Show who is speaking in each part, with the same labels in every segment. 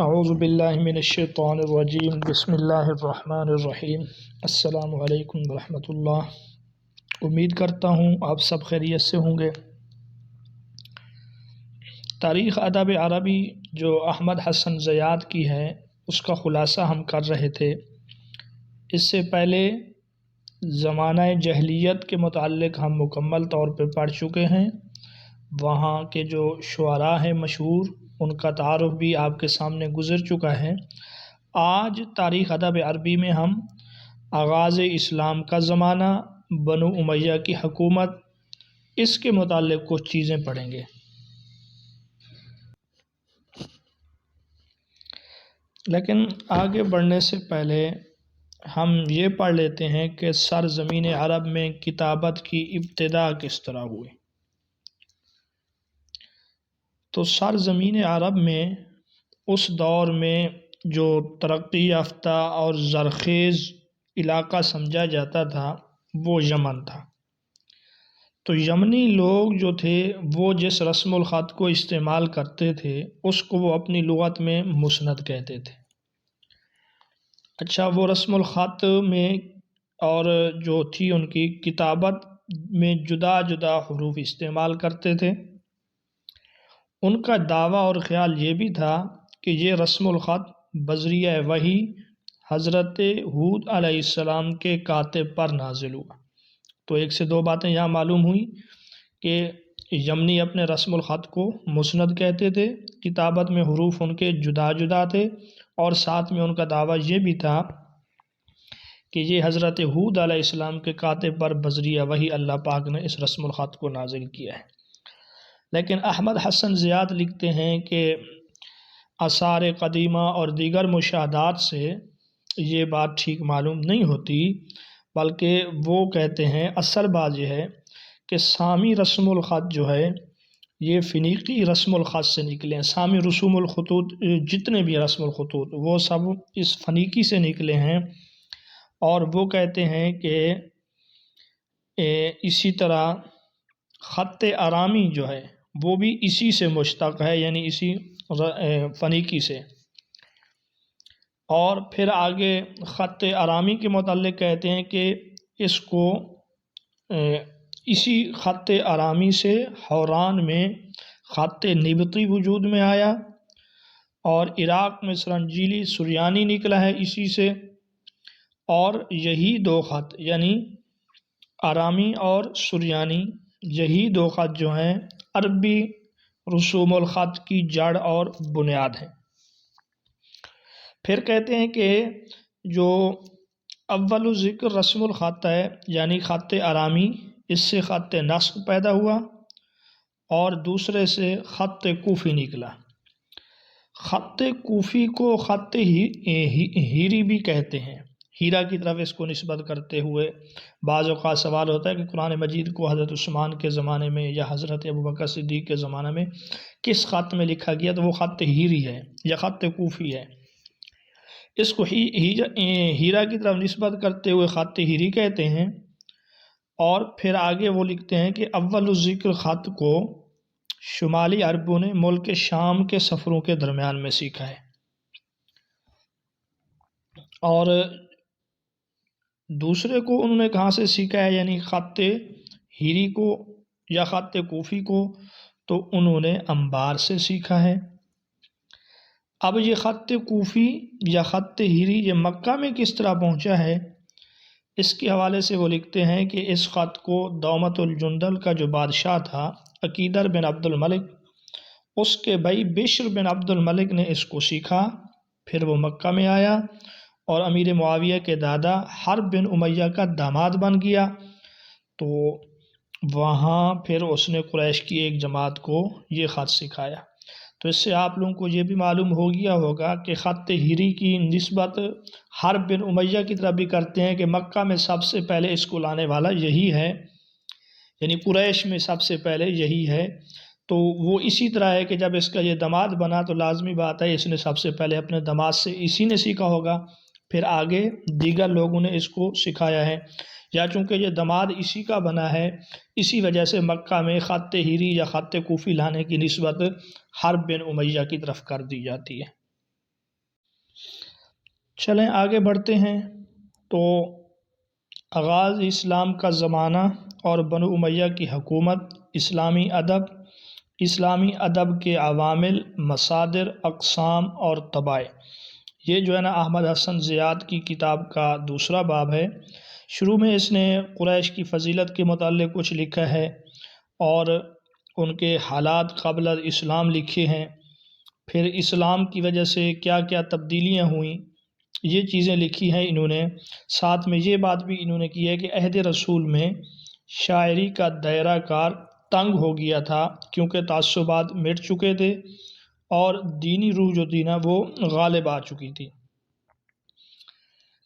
Speaker 1: اعوذ باللہ من الشیطان الرجیم بسم اللہ الرحمن الرحیم۔ السلام علیکم ورحمۃ اللہ۔ امید کرتا ہوں آپ سب خیریت سے ہوں گے۔ تاریخ ادب عربی جو احمد حسن زیاد کی ہے اس کا خلاصہ ہم کر رہے تھے۔ اس سے پہلے زمانہ جاہلیت کے متعلق ہم مکمل طور پہ پڑھ چکے ہیں۔ وہاں کے جو شعراء ہیں مشہور، ان کا تعارف بھی آپ کے سامنے گزر چکا ہے۔ آج تاریخ ادب عربی میں ہم آغاز اسلام کا زمانہ، بنو امیہ کی حکومت، اس کے متعلق کچھ چیزیں پڑھیں گے۔ لیکن آگے بڑھنے سے پہلے ہم یہ پڑھ لیتے ہیں کہ سرزمین عرب میں کتابت کی ابتدا کس طرح ہوئی۔ تو سرزمین عرب میں اس دور میں جو ترقی یافتہ اور زرخیز علاقہ سمجھا جاتا تھا وہ یمن تھا۔ تو یمنی لوگ جو تھے وہ جس رسم الخط کو استعمال کرتے تھے اس کو وہ اپنی لغت میں مسند کہتے تھے۔ اچھا، وہ رسم الخط میں اور جو تھی ان کی کتابت میں جدا جدا حروف استعمال کرتے تھے۔ ان کا دعویٰ اور خیال یہ بھی تھا کہ یہ رسم الخط بذریعہ وحی حضرت ہود علیہ السلام کے کاتب پر نازل ہوا۔ تو ایک سے دو باتیں یہاں معلوم ہوئی کہ یمنی اپنے رسم الخط کو مسند کہتے تھے، کتابت میں حروف ان کے جدا جدا تھے، اور ساتھ میں ان کا دعویٰ یہ بھی تھا کہ یہ حضرت ہود علیہ السلام کے کاتب پر بذریعہ وحی اللہ پاک نے اس رسم الخط کو نازل کیا ہے۔ لیکن احمد حسن زیاد لکھتے ہیں کہ آثار قدیمہ اور دیگر مشاہدات سے یہ بات ٹھیک معلوم نہیں ہوتی، بلکہ وہ کہتے ہیں اصل بات یہ ہے کہ سامی رسم الخط جو ہے یہ فنیقی رسم الخط سے نکلے ہیں۔ سامی رسوم الخطوط، جتنے بھی رسم الخطوط وہ سب اس فنیقی سے نکلے ہیں، اور وہ کہتے ہیں کہ اسی طرح خط آرامی جو ہے وہ بھی اسی سے مشتق ہے، یعنی اسی فنیقی سے۔ اور پھر آگے خط آرامی کے متعلق کہتے ہیں کہ اس کو اسی خط آرامی سے حوران میں خط نبطی وجود میں آیا، اور عراق میں سرنجیلی سریانی نکلا ہے اسی سے، اور یہی دو خط یعنی آرامی اور سریانی، یہی دو خط جو ہیں عربی رسوم الخط کی جڑ اور بنیاد ہیں۔ پھر کہتے ہیں کہ جو اول ذکر رسم الخط ہے یعنی خط آرامی، اس سے خط نسخ پیدا ہوا، اور دوسرے سے خط کوفی نکلا۔ خط کوفی کو خط ہیری بھی کہتے ہیں۔ ہیرا کی طرف اس کو نسبت کرتے ہوئے بعض اوقات سوال ہوتا ہے کہ قرآن مجید کو حضرت عثمان کے زمانے میں یا حضرت ابوبکر صدیق کے زمانے میں کس خط میں لکھا گیا، تو وہ خط ہیری ہے یا خط کوفی ہے۔ اس کو ہیرا کی طرف نسبت کرتے ہوئے خط ہیری کہتے ہیں۔ اور پھر آگے وہ لکھتے ہیں کہ اول الذکر خط کو شمالی عربوں نے ملک شام کے سفروں کے درمیان میں سیکھا ہے، اور دوسرے کو انہوں نے کہاں سے سیکھا ہے، یعنی خط ہیری کو یا خط کوفی کو، تو انہوں نے انبار سے سیکھا ہے۔ اب یہ خط کوفی یا خط ہیری یہ مکہ میں کس طرح پہنچا ہے، اس کے حوالے سے وہ لکھتے ہیں کہ اس خط کو دومت الجندل کا جو بادشاہ تھا عقیدر بن عبد الملک، اس کے بھائی بشر بن عبد الملک نے اس کو سیکھا، پھر وہ مکہ میں آیا اور امیر معاویہ کے دادا حرب بن امیہ کا داماد بن گیا۔ تو وہاں پھر اس نے قریش کی ایک جماعت کو یہ خط سکھایا۔ تو اس سے آپ لوگوں کو یہ بھی معلوم ہو گیا ہوگا کہ خط ہیری کی نسبت حرب بن امیہ کی طرف بھی کرتے ہیں کہ مکہ میں سب سے پہلے اس کو لانے والا یہی ہے، یعنی قریش میں سب سے پہلے یہی ہے۔ تو وہ اسی طرح ہے کہ جب اس کا یہ داماد بنا تو لازمی بات ہے اس نے سب سے پہلے اپنے داماد سے اسی نے سیکھا ہوگا، پھر آگے دیگر لوگوں نے اس کو سکھایا ہے، یا چونکہ یہ داماد اسی کا بنا ہے اسی وجہ سے مکہ میں خط ہیری یا خط کوفی لانے کی نسبت حرب بن امیہ کی طرف کر دی جاتی ہے۔ چلیں آگے بڑھتے ہیں۔ تو آغاز اسلام کا زمانہ اور بنو امیہ کی حکومت، اسلامی ادب کے عوامل، مصادر، اقسام اور طبائع، یہ جو ہے نا احمد حسن زیاد کی کتاب کا دوسرا باب ہے۔ شروع میں اس نے قریش کی فضیلت کے متعلق کچھ لکھا ہے اور ان کے حالات قبل اسلام لکھے ہیں، پھر اسلام کی وجہ سے کیا کیا تبدیلیاں ہوئیں یہ چیزیں لکھی ہیں انہوں نے۔ ساتھ میں یہ بات بھی انہوں نے کی ہے کہ عہد رسول میں شاعری کا دائرہ کار تنگ ہو گیا تھا، کیونکہ تعصبات مٹ چکے تھے اور دینی روح جو تھی نا وہ غالب آ چکی تھی۔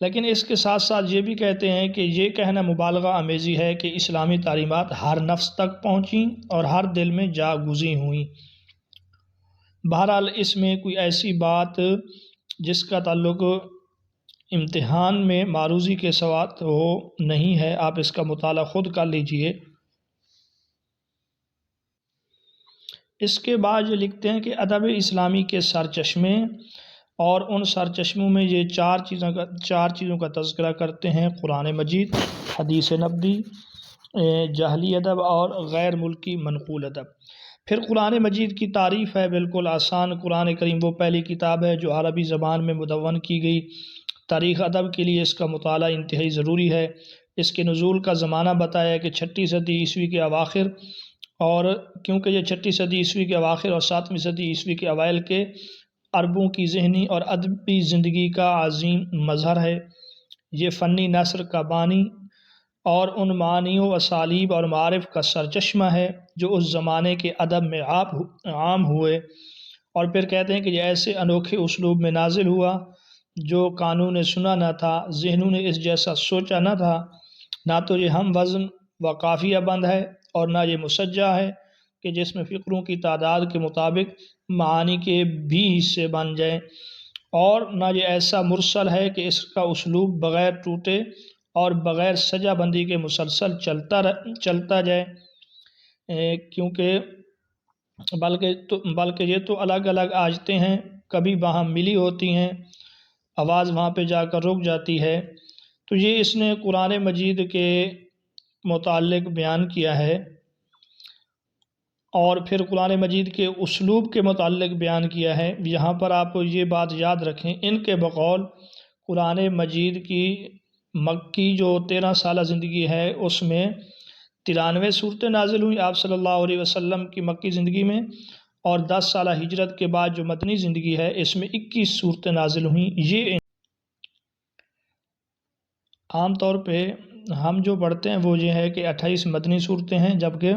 Speaker 1: لیکن اس کے ساتھ ساتھ یہ بھی کہتے ہیں کہ یہ کہنا مبالغہ آمیزی ہے کہ اسلامی تعلیمات ہر نفس تک پہنچیں اور ہر دل میں جا گزی ہوئیں۔ بہرحال اس میں کوئی ایسی بات جس کا تعلق امتحان میں معروضی کے ساتھ ہو نہیں ہے، آپ اس کا مطالعہ خود کر لیجئے۔ اس کے بعد یہ لکھتے ہیں کہ ادب اسلامی کے سرچشمے، اور ان سرچشموں میں یہ چار چیزوں کا تذکرہ کرتے ہیں: قرآن مجید، حدیث نبوی، جاہلی ادب اور غیر ملکی منقول ادب۔ پھر قرآن مجید کی تعریف ہے بالکل آسان۔ قرآن کریم وہ پہلی کتاب ہے جو عربی زبان میں مدون کی گئی۔ تاریخ ادب کے لیے اس کا مطالعہ انتہائی ضروری ہے۔ اس کے نزول کا زمانہ بتایا کہ 6 صدی عیسوی کے اواخر، اور کیونکہ یہ 6 صدی عیسوی کے اواخر اور 7ویں صدی عیسوی کے اوائل کے عربوں کی ذہنی اور ادبی زندگی کا عظیم مظہر ہے۔ یہ فنی نثر کا بانی اور ان معانیوں، اسالیب اور معارف کا سرچشمہ ہے جو اس زمانے کے ادب میں عام ہوئے، اور پھر کہتے ہیں کہ یہ ایسے انوکھے اسلوب میں نازل ہوا جو کانوں نے سنا نہ تھا، ذہنوں نے اس جیسا سوچا نہ تھا۔ نہ تو یہ ہم وزن و قافیہ بند ہے اور نہ یہ مسجع ہے کہ جس میں فقروں کی تعداد کے مطابق معانی کے بھی حصے بن جائیں، اور نہ یہ ایسا مرسل ہے کہ اس کا اسلوب بغیر ٹوٹے اور بغیر سجا بندی کے مسلسل چلتا جائے، بلکہ یہ تو الگ الگ آیتیں ہیں، کبھی وہاں ملی ہوتی ہیں، آواز وہاں پہ جا کر رک جاتی ہے۔ تو یہ اس نے قرآن مجید کے متعلق بیان کیا ہے، اور پھر قرآن مجید کے اسلوب کے متعلق بیان کیا ہے۔ یہاں پر آپ یہ بات یاد رکھیں، ان کے بقول قرآن مجید کی مکی جو 13 سالہ زندگی ہے اس میں 93 صورتیں نازل ہوئیں آپ صلی اللہ علیہ وسلم کی مکی زندگی میں، اور 10 سالہ ہجرت کے بعد جو مدنی زندگی ہے اس میں 21 صورتیں نازل ہوئیں۔ یہ عام طور پہ ہم جو پڑھتے ہیں وہ یہ ہے کہ 28 مدنی صورتیں ہیں، جبکہ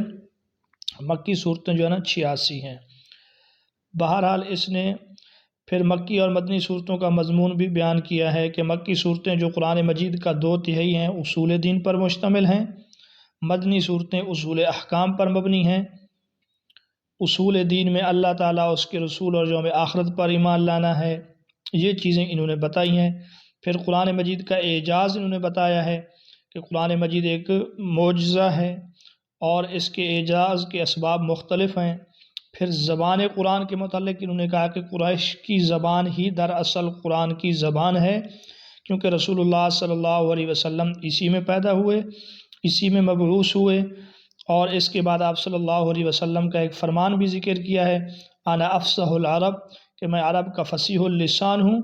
Speaker 1: مکی صورتیں جو ہے نا 86 ہیں۔ بہرحال اس نے پھر مکی اور مدنی صورتوں کا مضمون بھی بیان کیا ہے کہ مکی صورتیں جو قرآن مجید کا 2/3 ہیں اصول دین پر مشتمل ہیں، مدنی صورتیں اصول احکام پر مبنی ہیں۔ اصول دین میں اللہ تعالیٰ، اس کے رسول اور یوم آخرت پر ایمان لانا ہے، یہ چیزیں انہوں نے بتائی ہیں۔ پھر قرآن مجید کا اعجاز انہوں نے بتایا ہے کہ قرآن مجید ایک معجزہ ہے اور اس کے اعجاز کے اسباب مختلف ہیں۔ پھر زبان قرآن کے متعلق انہوں نے کہا کہ قریش کی زبان ہی دراصل قرآن کی زبان ہے، کیونکہ رسول اللہ صلی اللہ علیہ وسلم اسی میں پیدا ہوئے، اسی میں مبعوث ہوئے، اور اس کے بعد آپ صلی اللہ علیہ وسلم کا ایک فرمان بھی ذکر کیا ہے، انا افصح العرب، کہ میں عرب کا فصیح اللسان ہوں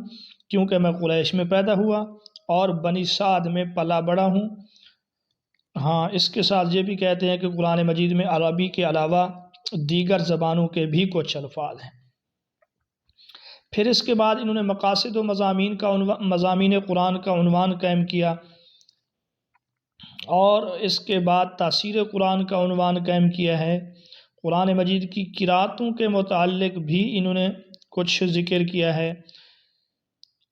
Speaker 1: کیونکہ میں قریش میں پیدا ہوا اور بنی سعد میں پلا بڑا ہوں۔ ہاں، اس کے ساتھ یہ بھی کہتے ہیں کہ قرآن مجید میں عربی کے علاوہ دیگر زبانوں کے بھی کچھ الفاظ ہیں۔ پھر اس کے بعد انہوں نے مقاصد و مضامین قرآن کا عنوان قائم کیا، اور اس کے بعد تاثیر قرآن کا عنوان قائم کیا ہے۔ قرآن مجید کی قرأتوں کے متعلق بھی انہوں نے کچھ ذکر کیا ہے،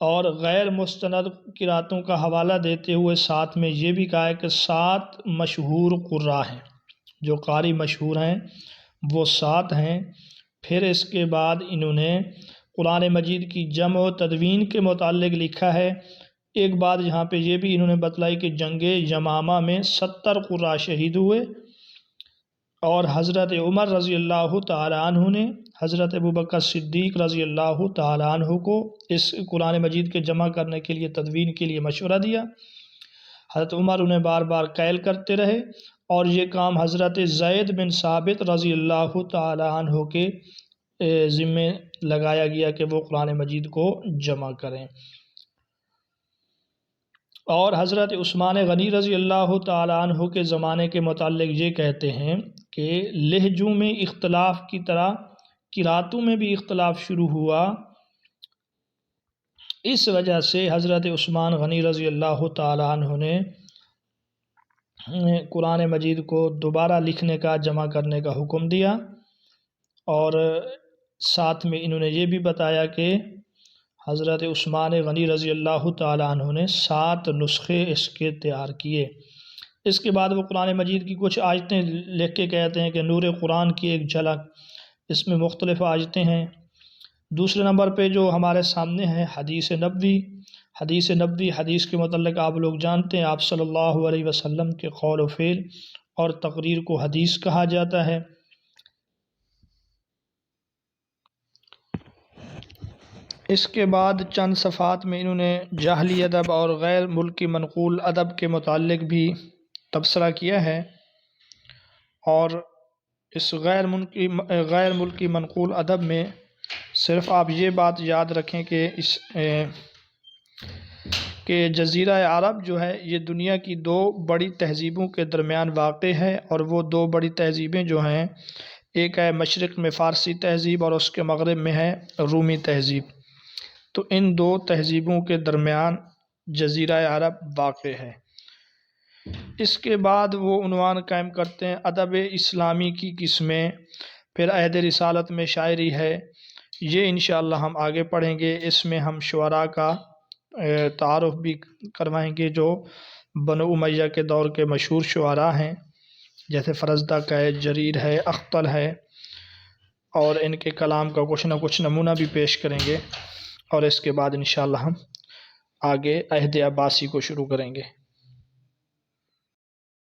Speaker 1: اور غیر مستند قرأتوں کا حوالہ دیتے ہوئے ساتھ میں یہ بھی کہا ہے کہ 7 مشہور قراء ہیں، جو قاری مشہور ہیں وہ 7 ہیں۔ پھر اس کے بعد انہوں نے قرآن مجید کی جمع و تدوین کے متعلق لکھا ہے۔ ایک بات یہاں پہ یہ بھی انہوں نے بتلائی کہ جنگ یمامہ میں 70 قراء شہید ہوئے، اور حضرت عمر رضی اللہ تعالی عنہ نے حضرت ابوبکر صدیق رضی اللہ تعالیٰ عنہ کو اس قرآن مجید کے جمع کرنے کے لیے تدوین کے لیے مشورہ دیا۔ حضرت عمر انہیں بار بار قائل کرتے رہے اور یہ کام حضرت زید بن ثابت رضی اللہ تعالیٰ عنہ کے ذمے لگایا گیا کہ وہ قرآن مجید کو جمع کریں۔ اور حضرت عثمان غنی رضی اللہ تعالیٰ عنہ کے زمانے کے متعلق یہ کہتے ہیں کہ لہجوں میں اختلاف کی طرح قراتوں میں بھی اختلاف شروع ہوا، اس وجہ سے حضرت عثمان غنی رضی اللہ تعالیٰ عنہ نے قرآن مجید کو دوبارہ لکھنے کا، جمع کرنے کا حکم دیا، اور ساتھ میں انہوں نے یہ بھی بتایا کہ حضرت عثمان غنی رضی اللہ تعالیٰ عنہ نے 7 نسخے اس کے تیار کیے۔ اس کے بعد وہ قرآن مجید کی کچھ آیتیں لکھ کے کہتے ہیں کہ نور قرآن کی ایک جھلک، اس میں مختلف آیتیں ہیں۔ دوسرے نمبر پہ جو ہمارے سامنے ہے حدیث نبوی۔ حدیث کے متعلق آپ لوگ جانتے ہیں، آپ صلی اللہ علیہ وسلم کے قول و فعل اور تقریر کو حدیث کہا جاتا ہے۔ اس کے بعد چند صفحات میں انہوں نے جاہلی ادب اور غیر ملکی منقول ادب کے متعلق بھی تبصرہ کیا ہے، اور اس غیر ملکی منقول ادب میں صرف آپ یہ بات یاد رکھیں کہ جزیرہ عرب جو ہے یہ دنیا کی 2 بڑی تہذیبوں کے درمیان واقع ہے، اور وہ 2 بڑی تہذیبیں جو ہیں، ایک ہے مشرق میں فارسی تہذیب اور اس کے مغرب میں ہے رومی تہذیب۔ تو ان 2 تہذیبوں کے درمیان جزیرہ عرب واقع ہے۔ اس کے بعد وہ عنوان قائم کرتے ہیں ادب اسلامی کی قسمیں، پھر عہد رسالت میں شاعری ہے، یہ انشاءاللہ ہم آگے پڑھیں گے۔ اس میں ہم شعراء کا تعارف بھی کروائیں گے جو بنو امیہ کے دور کے مشہور شعراء ہیں، جیسے فرزدق ہے، جریر ہے، اختل ہے، اور ان کے کلام کا کچھ نہ کچھ نمونہ بھی پیش کریں گے، اور اس کے بعد انشاءاللہ ہم آگے عہد عباسی کو شروع کریں گے۔